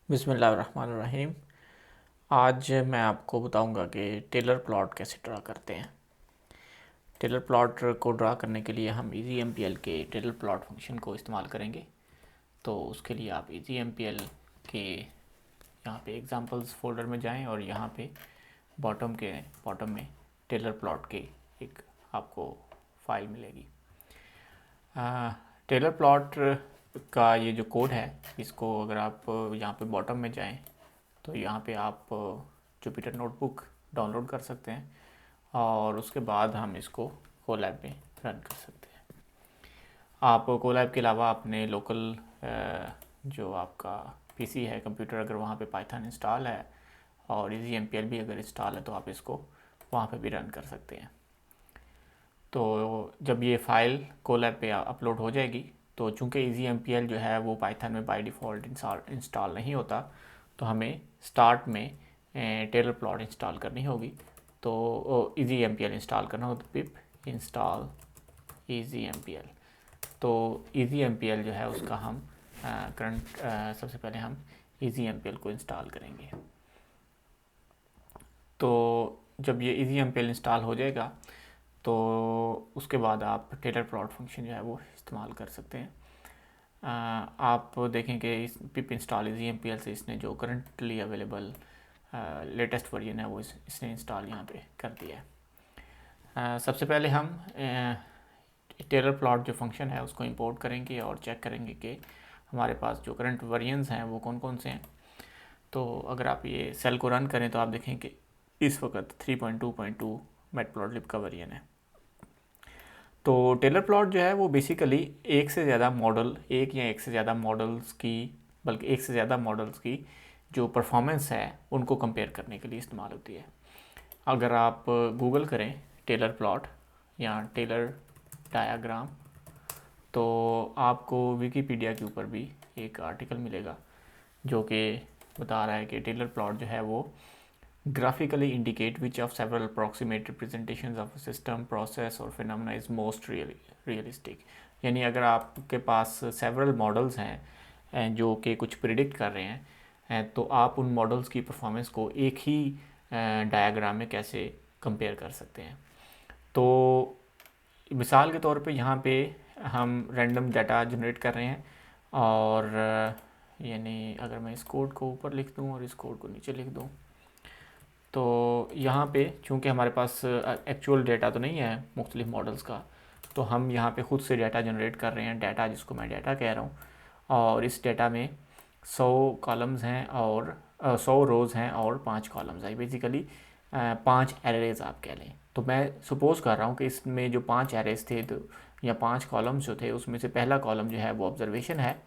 बिस्मिल्लाहिर्रहमानिर्रहीम। आज मैं आपको बताऊंगा कि टेलर प्लॉट कैसे ड्रा करते हैं। टेलर प्लॉट को ड्रा करने के लिए हम EasyMPL के टेलर प्लॉट फंक्शन को इस्तेमाल करेंगे। तो उसके लिए आप EasyMPL के यहाँ पे एग्जांपल्स फोल्डर में जाएं और यहाँ पे बॉटम में टेलर प्लॉट के एक आपको फाइल मिलेगी। टेलर प्लॉट का ये जो कोड है, इसको अगर आप यहाँ पे बॉटम में जाएं तो यहाँ पे आप जुपिटर नोटबुक डाउनलोड कर सकते हैं और उसके बाद हम इसको कोलैब में रन कर सकते हैं। आप कोलैब के अलावा अपने लोकल जो आपका पीसी है, कंप्यूटर, अगर वहाँ पे पाइथन इंस्टॉल है और EasyMPL भी अगर इंस्टॉल है तो आप इसको वहाँ पे भी रन कर सकते हैं। तो जब ये फ़ाइल कोलैब पे अपलोड हो जाएगी तो चूँकि EasyMPL जो है वो पाइथन में बाय डिफ़ॉल्ट इंस्टॉल नहीं होता, तो हमें स्टार्ट में टेलर प्लॉट इंस्टॉल करनी होगी। तो EasyMPL इंस्टॉल करना हो तो पिप इंस्टॉल EasyMPL। तो EasyMPL जो है उसका हम सबसे पहले हम EasyMPL को इंस्टॉल करेंगे। तो जब ये EasyMPL इंस्टॉल हो जाएगा तो उसके बाद आप टेलर प्लॉट फंक्शन जो है वो इस्तेमाल कर सकते हैं। आप देखें कि इस पिप इंस्टॉल EasyMPL से इसने जो करंटली अवेलेबल लेटेस्ट वर्जन है वो इसने इंस्टॉल यहाँ पे कर दिया है। सबसे पहले हम टेलर प्लॉट जो फंक्शन है उसको इंपोर्ट करेंगे और चेक करेंगे कि हमारे पास जो करंट वर्जन्स हैं वो कौन कौन से हैं। तो अगर आप ये सेल को रन करें तो आप देखें कि इस वक्त 3.2.2 मैटप्लॉटलिब का वर्जन है। तो टेलर प्लॉट जो है वो बेसिकली एक से ज़्यादा मॉडल्स की जो परफॉर्मेंस है उनको कंपेयर करने के लिए इस्तेमाल होती है। अगर आप गूगल करें टेलर प्लॉट या टेलर डायाग्राम तो आपको विकीपीडिया के ऊपर भी एक आर्टिकल मिलेगा जो कि बता रहा है कि टेलर प्लॉट जो है वो graphically indicate which of several approximate representations of a system, process or phenomena is most realistic। यानी अगर आपके पास several models हैं जो कि कुछ predict कर रहे हैं तो आप उन models की performance को एक ही डायग्राम में कैसे कंपेयर कर सकते हैं। तो मिसाल के तौर पे यहाँ पे हम रैंडम डाटा जनरेट कर रहे हैं और यानी अगर मैं इस कोड को ऊपर लिख दूँ और इस कोड को नीचे लिख दूँ तो यहाँ पे चूँकि हमारे पास एक्चुअल डेटा तो नहीं है मुख्तलिफ मॉडल्स का, तो हम यहाँ पे ख़ुद से डाटा जनरेट कर रहे हैं, डाटा जिसको मैं डाटा कह रहा हूँ। और इस डाटा में 100 कॉलम्स हैं और 100 रोज़ हैं और 5 कॉलम्स हैं। बेसिकली 5 एरेज आप कह लें। तो मैं सपोज़ कर रहा हूँ कि इसमें जो 5 एरेज थे तो या 5 कॉलम्स जो थे उसमें से पहला कॉलम जो है वो ऑब्जर्वेशन है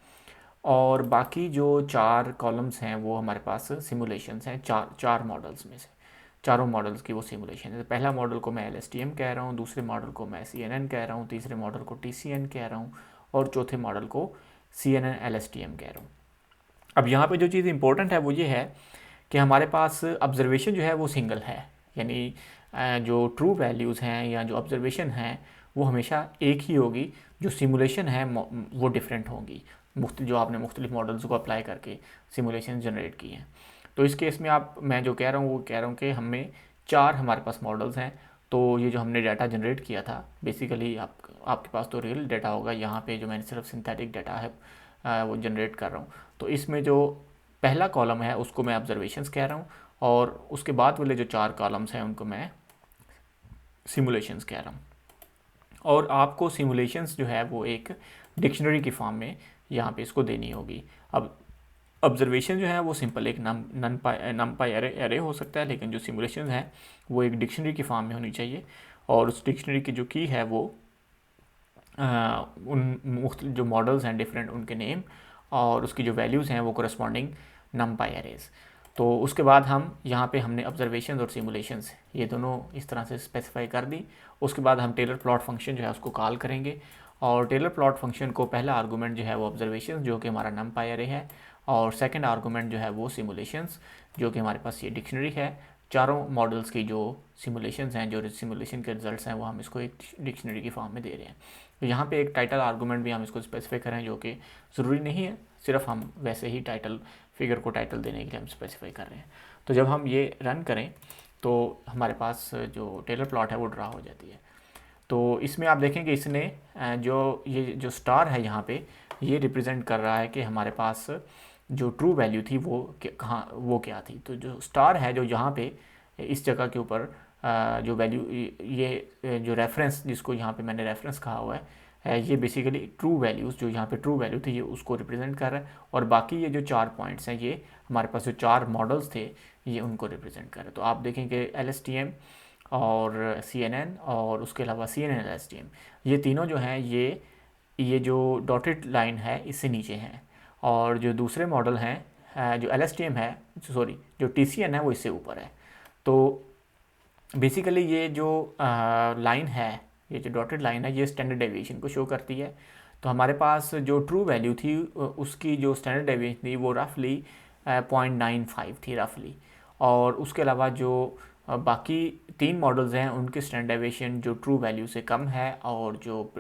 और बाकी जो 4 कॉलम्स हैं वो हमारे पास सिमुलेशंस हैं। चार मॉडल्स में से चारों मॉडल्स की वो सिमुलेशन है। तो पहला मॉडल को मैं LSTM कह रहा हूँ, दूसरे मॉडल को मैं CNN कह रहा हूँ, तीसरे मॉडल को TCN कह रहा हूँ और चौथे मॉडल को CNN LSTM कह रहा हूँ। अब यहाँ पे जो चीज़ इंपॉर्टेंट है वो ये है कि हमारे पास ऑब्जर्वेशन जो है वो सिंगल है, यानी जो ट्रू वैल्यूज़ हैं या जो ऑब्जर्वेशन हैं वो हमेशा एक ही होगी, जो सिमुलेशन है वो डिफरेंट होंगी जो आपने मुख्तलिफ मॉडल्स को अप्लाई करके सिमुलेशन जनरेट की हैं। तो इस केस में मैं जो कह रहा हूँ वो कह रहा हूँ कि हमें 4 हमारे पास मॉडल्स हैं। तो ये जो हमने डाटा जनरेट किया था बेसिकली आपके पास तो रियल डाटा होगा, यहाँ पे जो मैंने सिर्फ सिंथेटिक डाटा है वो जनरेट कर रहा हूँ। तो इसमें जो पहला कॉलम है उसको मैं ऑब्जर्वेशंस कह रहा हूँ और उसके बाद वाले जो 4 कॉलम्स हैं उनको मैं सिमुलेशंस कह रहा हूँ। और आपको सिमुलेशंस जो है वो एक डिक्शनरी की फॉर्म में यहाँ पे इसको देनी होगी। अब ऑब्जर्वेशन जो है वो सिंपल एक नमपाई एरे हो सकता है, लेकिन जो सिमुलेशन है वो एक डिक्शनरी की फॉर्म में होनी चाहिए और उस डिक्शनरी की जो की है वो उन मुख्तलिफ जो मॉडल्स हैं डिफरेंट उनके नेम और उसकी जो वैल्यूज़ हैं वो करस्पॉन्डिंग नमपाई एरेज। तो उसके बाद हम यहाँ पे हमने ऑब्जर्वेशन और सिमुलेशंस ये दोनों इस तरह से स्पेसिफाई कर दी। उसके बाद हम टेलर प्लॉट फंक्शन जो है उसको कॉल करेंगे और टेलर प्लॉट फंक्शन को पहला आर्गूमेंट जो है वो ऑब्जर्वेशन जो कि हमारा नमपाई एरे है और सेकंड आर्गूमेंट जो है वो सिमुलेशंस जो कि हमारे पास ये डिक्शनरी है। चारों मॉडल्स की जो सिमुलेशंस हैं, जो सिमुलेशन के रिजल्ट्स हैं वो हम इसको एक डिक्शनरी की फॉर्म में दे रहे हैं। तो यहाँ पे एक टाइटल आर्गूमेंट भी हम इसको स्पेसिफाई करें जो कि ज़रूरी नहीं है, सिर्फ हम वैसे ही टाइटल फिगर को टाइटल देने के लिए हम स्पेसिफाई कर रहे हैं। तो जब हम ये रन करें तो हमारे पास जो टेलर प्लॉट है वो ड्रा हो जाती है। तो इसमें आप देखेंगे इसने ये जो स्टार है यहाँ पे ये रिप्रेजेंट कर रहा है कि हमारे पास जो ट्रू वैल्यू थी वो वो क्या थी। तो जो स्टार है जो यहाँ पे इस जगह के ऊपर जो वैल्यू ये जो रेफरेंस जिसको यहाँ पे मैंने रेफरेंस कहा हुआ है ये बेसिकली ट्रू वैल्यूज़ जो यहाँ पे ट्रू वैल्यू थी ये उसको रिप्रेजेंट कर रहा है, और बाकी ये जो 4 पॉइंट्स हैं ये हमारे पास जो 4 मॉडल्स थे ये उनको रिप्रेजेंट कर रहे हैं। तो आप देखेंगे LSTM और CNN और उसके अलावा CNN LSTM ये तीनों जो हैं ये जो डॉटेड लाइन है इससे नीचे हैं, और जो दूसरे मॉडल हैं जो LSTM है सॉरी जो TCN है वो इससे ऊपर है। तो बेसिकली ये जो लाइन है ये जो डॉटेड लाइन है ये स्टैंडर्ड डेविएशन को शो करती है। तो हमारे पास जो ट्रू वैल्यू थी उसकी जो स्टैंडर्ड डेविएशन थी वो रफली 0.95 थी रफली, और उसके अलावा जो बाकी 3 मॉडल्स हैं उनके स्टैंडर्ड डेविएशन जो ट्रू वैल्यू से कम है, और जो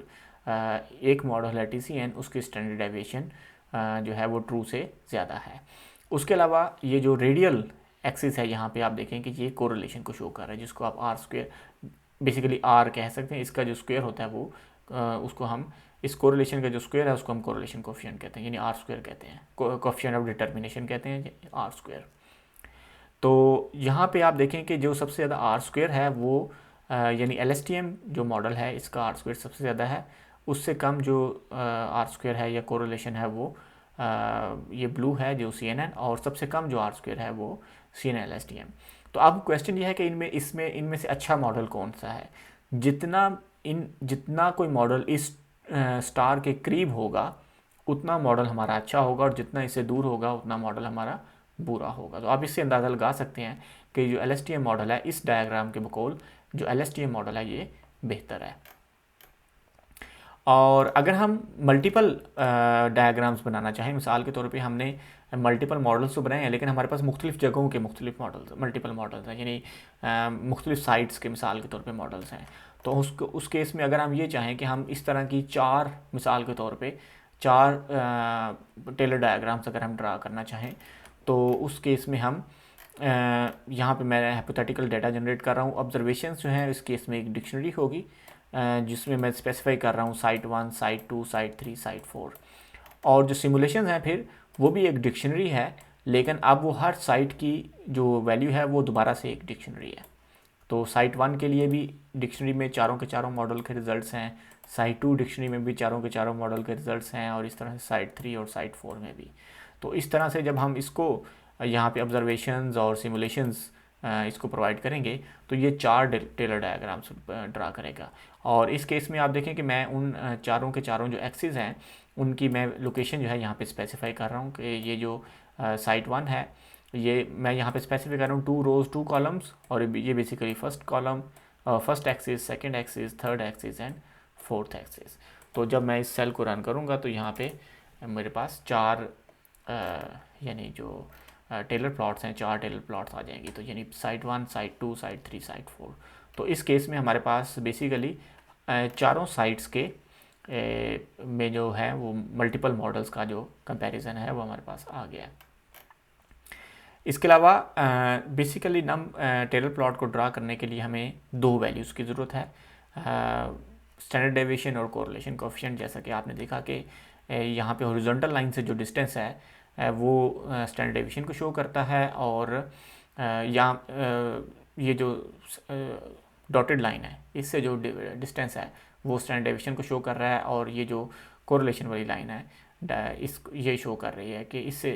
एक मॉडल है TCN उसकी स्टैंडर्ड डेविएशन जो है वो ट्रू से ज़्यादा है। उसके अलावा ये जो रेडियल एक्सिस है यहाँ पे आप देखें कि ये कोरिलेशन को शो कर रहा है, जिसको आप R² बेसिकली R कह सकते हैं। इसका जो स्क्वायर होता है वो उसको हम इस कोरिलेशन का जो स्क्वायर है उसको हम कोरिलेशन कोफिशिएंट कहते हैं, यानी R² कहते हैं, कोफिशिएंट ऑफ डिटर्मिनेशन कहते हैं R²। तो यहाँ पे आप देखें कि जो सबसे ज़्यादा R² है वो यानी LSTM जो मॉडल है इसका R² सबसे ज़्यादा है, उससे कम जो R² है या कोरिलेशन है वो ये ब्लू है जो CNN, और सबसे कम जो R² है वो CNN LSTM। तो अब क्वेश्चन ये है कि इनमें से अच्छा मॉडल कौन सा है। जितना कोई मॉडल इस स्टार के करीब होगा उतना मॉडल हमारा अच्छा होगा, और जितना इससे दूर होगा उतना मॉडल हमारा बुरा होगा। तो आप इससे अंदाज़ा लगा सकते हैं कि जो LSTM मॉडल है इस डायग्राम के बकौल जो LSTM मॉडल है ये बेहतर है। और अगर हम मल्टीपल डायग्राम्स बनाना चाहें, मिसाल के तौर पे हमने मल्टीपल मॉडल्स तो बनाए हैं लेकिन हमारे पास मुख्तलिफ जगहों के मुख्तलिफ मल्टीपल मॉडल्स हैं, यानी मुख्तलिफ साइट्स के मिसाल के तौर पे मॉडल्स हैं। तो उस केस में अगर हम ये चाहें कि हम इस तरह की 4 मिसाल के तौर पे 4 टेलर डायग्राम्स अगर हम ड्रा करना चाहें तो उस केस में हम यहाँ पे मैं हाइपोथेटिकल डाटा जनरेट कर रहा हूँ। ऑब्जर्वेशंस जो हैं इस केस में एक डिक्शनरी होगी जिसमें मैं स्पेसिफाई कर रहा हूँ साइट 1, साइट 2, साइट 3, साइट 4, और जो सिमुलेशन हैं फिर वो भी एक डिक्शनरी है, लेकिन अब वो हर साइट की जो वैल्यू है वो दोबारा से एक डिक्शनरी है। तो साइट 1 के लिए भी डिक्शनरी में चारों के चारों मॉडल के रिज़ल्ट्स हैं, साइट 2 डिक्शनरी में भी चारों के चारों मॉडल के रिज़ल्ट्स हैं, और इस तरह से साइट 3 और साइट 4 में भी। तो इस तरह से जब हम इसको यहाँ पे ऑब्जर्वेशंस और सिमुलेशंस इसको प्रोवाइड करेंगे तो ये 4 टेलर डायग्राम्स ड्रा करेगा। और इस केस में आप देखें कि मैं उन चारों के चारों जो एक्सिस हैं उनकी मैं लोकेशन जो है यहाँ पे स्पेसिफाई कर रहा हूँ कि ये जो साइट 1 है ये मैं यहाँ पे स्पेसिफाई कर रहा हूँ 2 रोज़ 2 कॉलम्स, और ये basically first column, first axis, second axis, third axis and fourth axis. तो जब मैं इस सेल को रन करूँगा तो यहाँ पे मेरे पास 4 यानी जो टेलर प्लॉट्स हैं 4 टेलर प्लॉट्स आ जाएंगी। तो यानी साइट 1, साइट 2, साइट 3, साइट 4। तो इस केस में हमारे पास बेसिकली चारों साइट्स के में जो है वो मल्टीपल मॉडल्स का जो कंपैरिजन है वो हमारे पास आ गया है। इसके अलावा बेसिकली नम टेलर प्लॉट को ड्रा करने के लिए हमें 2 वैल्यूज़ की ज़रूरत है, स्टैंडर्ड डेविएशन और कोरिलेशन कोफिशिएंट। जैसा कि आपने देखा कि यहाँ पे हॉरिजॉन्टल लाइन से जो डिस्टेंस है वो स्टैंडर्ड डेविएशन को शो करता है, और ये जो डॉटेड लाइन है इससे जो डिस्टेंस है वो स्टैंडर्ड डेविएशन को शो कर रहा है, और ये जो कोरिलेशन वाली लाइन है ये शो कर रही है कि इससे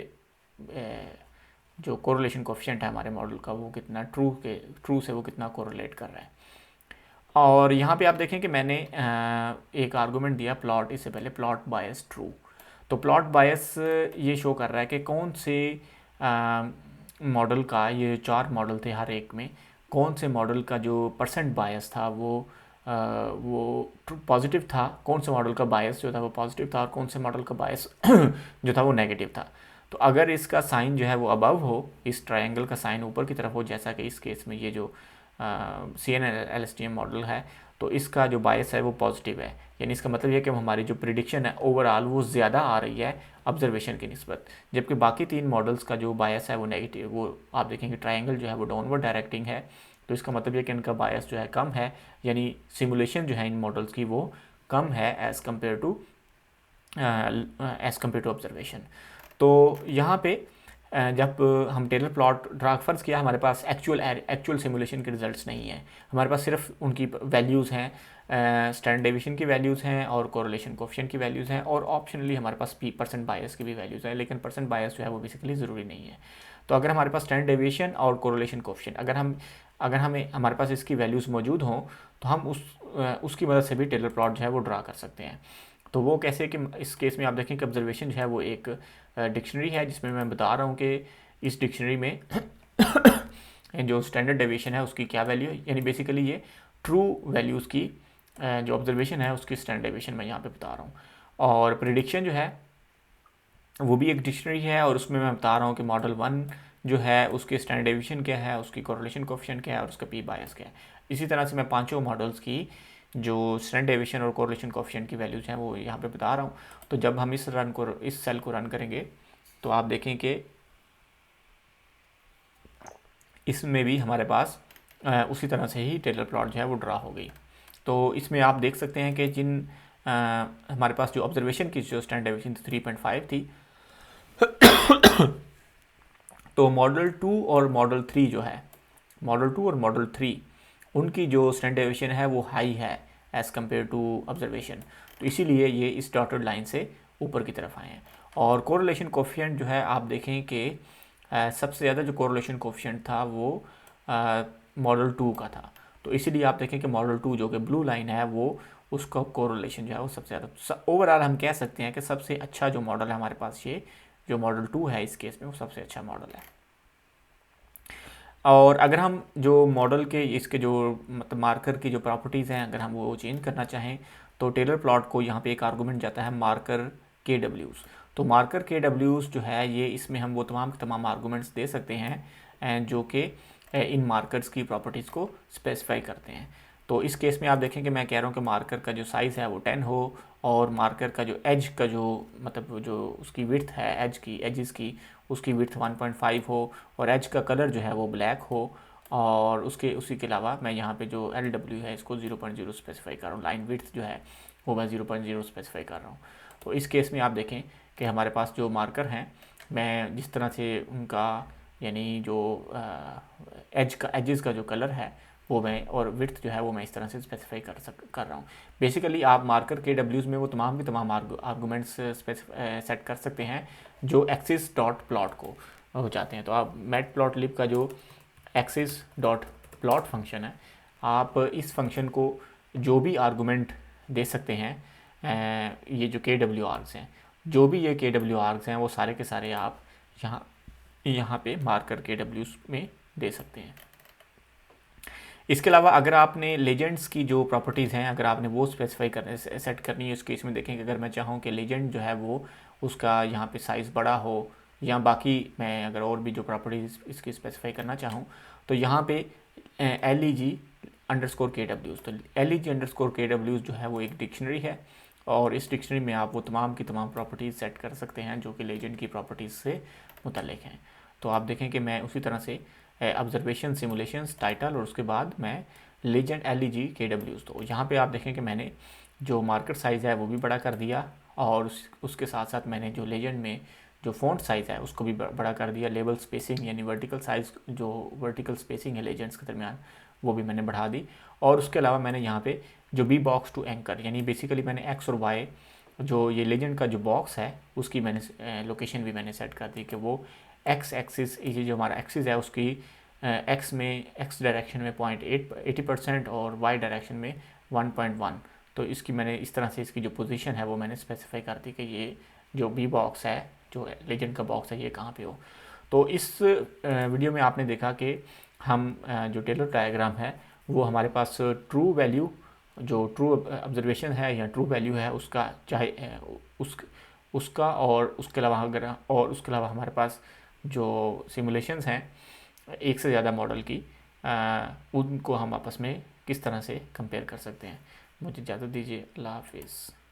जो कोरिलेशन कोफिशिएंट है हमारे मॉडल का वो कितना ट्रू से वो कितना कोरिलेट कर रहा है। और यहाँ पे आप देखें कि मैंने एक आर्गूमेंट दिया प्लॉट, इससे पहले प्लॉट बायस ट्रू। तो प्लॉट बायस ये शो कर रहा है कि कौन से मॉडल का, ये 4 मॉडल थे हर एक में, कौन से मॉडल का जो परसेंट बायस था वो पॉजिटिव था, कौन से मॉडल का बायस जो था वो पॉजिटिव था, और कौन से मॉडल का बायस जो था वो नेगेटिव था। तो अगर इसका साइन जो है वो अबव हो, इस ट्रायंगल का साइन ऊपर की तरफ हो, जैसा कि इस केस में ये जो CNN LSTM मॉडल है, तो इसका जो बायस है वो पॉजिटिव है, यानी इसका मतलब ये कि हमारी जो प्रिडिक्शन है ओवरऑल वो ज़्यादा आ रही है ऑब्जर्वेशन की निस्बत, जबकि बाकी 3 मॉडल्स का जो बायस है वो नेगेटिव, वो आप देखेंगे ट्रायंगल जो है वो डाउनवर्ड डायरेक्टिंग है, तो इसका मतलब ये कि इनका बायस जो है कम है, यानी सिमुलेशन जो है इन मॉडल्स की वो कम है एज़ कम्पेयर टू ऑब्जर्वेशन। तो यहाँ पे जब हम टेलर प्लॉट ड्रा फर्ज किया, हमारे पास एक्चुअल सिमुलेशन के रिजल्ट्स नहीं है, हमारे पास सिर्फ उनकी वैल्यूज़ हैं, स्टैंडर्ड डेविएशन की वैल्यूज़ हैं और कोरिलेशन कोएफिशिएंट की वैल्यूज़ हैं, और ऑप्शनली हमारे पास परसेंट बायस की भी वैल्यूज़ हैं, लेकिन परसेंट बायस जो है वो बेसिकली ज़रूरी नहीं है। तो अगर हमारे पास स्टैंडर्ड डेविएशन और कोरिलेशन कोएफिशिएंट अगर हमें हमारे पास इसकी वैल्यूज़ मौजूद हों तो हम उसकी मदद से भी टेलर प्लॉट जो है वो ड्रा कर सकते हैं। तो वो कैसे कि इस केस में आप देखें कि ऑब्जर्वेशन जो है वो एक डिक्शनरी है, जिसमें मैं बता रहा हूँ कि इस डिक्शनरी में जो स्टैंडर्ड डेविएशन है उसकी क्या वैल्यू है, यानी बेसिकली ये ट्रू वैल्यूज़ की जो ऑब्जर्वेशन है उसकी स्टैंडर्ड डेविएशन मैं यहाँ पे बता रहा हूँ। और प्रिडिक्शन जो है वो भी एक डिक्शनरी है, और उसमें मैं बता रहा हूँ कि मॉडल 1 जो है उसकी स्टैंडर्ड डेविएशन क्या है, उसकी कोरिलेशन कोएफिशिएंट क्या है और उसका पी बायस क्या है। इसी तरह से मैं पांचों मॉडल्स की जो स्टैंडर्ड डेविएशन और कोरिलेशन कोएफिशिएंट की वैल्यूज़ हैं वो यहाँ पे बता रहा हूँ। तो जब हम इस सेल को रन करेंगे तो आप देखें कि इसमें भी हमारे पास उसी तरह से ही टेलर प्लॉट जो है वो ड्रा हो गई। तो इसमें आप देख सकते हैं कि हमारे पास जो ऑब्जर्वेशन की जो स्टैंडर्ड डेविएशन 3.5 थी, तो मॉडल 2 और मॉडल 3 जो है, मॉडल 2 और मॉडल 3 उनकी जो स्टैंडर्ड डेविएशन है वो हाई है एज़ कम्पेयर टू ऑब्जर्वेशन, तो इसीलिए ये इस डॉटेड लाइन से ऊपर की तरफ आए हैं। और कोरिलेशन कोएफिशिएंट जो है आप देखें कि सबसे ज़्यादा जो कोरिलेशन कोएफिशिएंट था वो मॉडल 2 का था, तो इसीलिए आप देखें कि मॉडल 2 जो कि ब्लू लाइन है वो उसका कोरिलेशन जो है वो सबसे ज़्यादा, ओवरऑल हम कह सकते हैं कि सबसे अच्छा जो मॉडल है हमारे पास, ये जो मॉडल 2 है इस केस में वो सबसे अच्छा मॉडल है। और अगर हम जो मॉडल के इसके जो मतलब मार्कर की जो प्रॉपर्टीज़ हैं अगर हम वो चेंज करना चाहें तो टेलर प्लॉट को यहाँ पे एक आर्गूमेंट जाता है मार्कर के डब्ल्यूज़। तो मार्कर के डब्ल्यूज़ जो है ये इसमें हम वो तमाम आर्गूमेंट्स दे सकते हैं जो कि इन मार्कर्स की प्रॉपर्टीज़ को स्पेसिफाई करते हैं। तो इस केस में आप देखें कि मैं कह रहा हूँ कि मार्कर का जो साइज़ है वो 10 हो, और मार्कर का जो एज का जो मतलब जो उसकी विड्थ है एजेस की उसकी विड्थ 1.5 हो, और एज का कलर जो है वो ब्लैक हो, और उसी के अलावा मैं यहाँ पे जो LW है इसको 0.0 स्पेसिफाई कर रहा हूँ, लाइन विड्थ जो है वो मैं 0.0 स्पेसिफाई कर रहा हूँ। तो इस केस में आप देखें कि हमारे पास जो मार्कर हैं मैं जिस तरह से उनका यानी जो एजेस का जो कलर है वो मैं और विड्थ जो है वो मैं इस तरह से स्पेसिफाई कर रहा हूँ। बेसिकली आप मार्कर के डब्ल्यूज़ में वो तमाम आर्गूमेंट्स सेट कर सकते हैं जो एक्सिस डॉट प्लॉट को हो जाते हैं। तो आप मैट प्लॉट लिब का जो एक्सिस डॉट प्लॉट फंक्शन है, आप इस फंक्शन को जो भी आर्गूमेंट दे सकते हैं, ये जो के डब्ल्यू आर्ग्स हैं, जो भी ये के डब्ल्यू आर्ग्स हैं वो सारे के सारे आप यहाँ पे मार्कर के डब्ल्यूज़ में दे सकते हैं। इसके अलावा अगर आपने लेजेंड्स की जो प्रॉपर्टीज़ हैं अगर आपने वो स्पेसिफाई करने सेट करनी है, इस केस में देखें कि अगर मैं चाहूँ कि लेजेंड जो है वो उसका यहाँ पे साइज़ बड़ा हो, या बाकी मैं अगर और भी जो प्रॉपर्टीज़ इसकी स्पेसिफाई करना चाहूँ तो यहाँ पे LEG_KWs, तो LEG_KWs जो है वो एक डिक्शनरी है, और इस डिक्शनरी में आप वो तमाम की तमाम प्रॉपर्टीज़ सेट कर सकते हैं जो कि लेजेंड की प्रॉपर्टीज़ से मुतल्लिक हैं। तो आप देखें कि मैं उसी तरह से ऑब्जर्वेशन सिमुलेशंस टाइटल और उसके बाद मैं लेजेंड LEG_KWs, तो यहाँ पे आप देखें कि मैंने जो मार्कर साइज़ है वो भी बड़ा कर दिया, और उसके साथ साथ मैंने जो लेजेंड में जो फ़ॉन्ट साइज़ है उसको भी बड़ा कर दिया। लेबल स्पेसिंग यानी वर्टिकल साइज़ जो वर्टिकल स्पेसिंग है लेजेंड्स के दरमियान वो भी मैंने बढ़ा दी, और उसके अलावा मैंने यहाँ पे जो बी बॉक्स टू एंकर यानी बेसिकली मैंने एक्स और वाई जो ये लेजेंड का जो बॉक्स है उसकी मैंने लोकेशन भी मैंने सेट कर दी कि वो एक्स एक्सिस, ये जो हमारा एक्सिस है उसकी एक्स डायरेक्शन में 80% और वाई डायरेक्शन में 1.1, तो इसकी मैंने इस तरह से इसकी जो पोजीशन है वो मैंने स्पेसिफाई कर दी कि ये जो बी बॉक्स है जो लेजेंड का बॉक्स है ये कहाँ पे हो। तो इस वीडियो में आपने देखा कि हम जो टेलर डायग्राम है वो हमारे पास ट्रू वैल्यू जो ट्रू ऑब्जर्वेशन है या ट्रू वैल्यू है उसका चाहे उसका और उसके अलावा हमारे पास जो सिमुलेशंस हैं एक से ज़्यादा मॉडल की उनको हम आपस में किस तरह से कंपेयर कर सकते हैं। मुझे इजाज़त दीजिए, अल्लाह हाफिज़।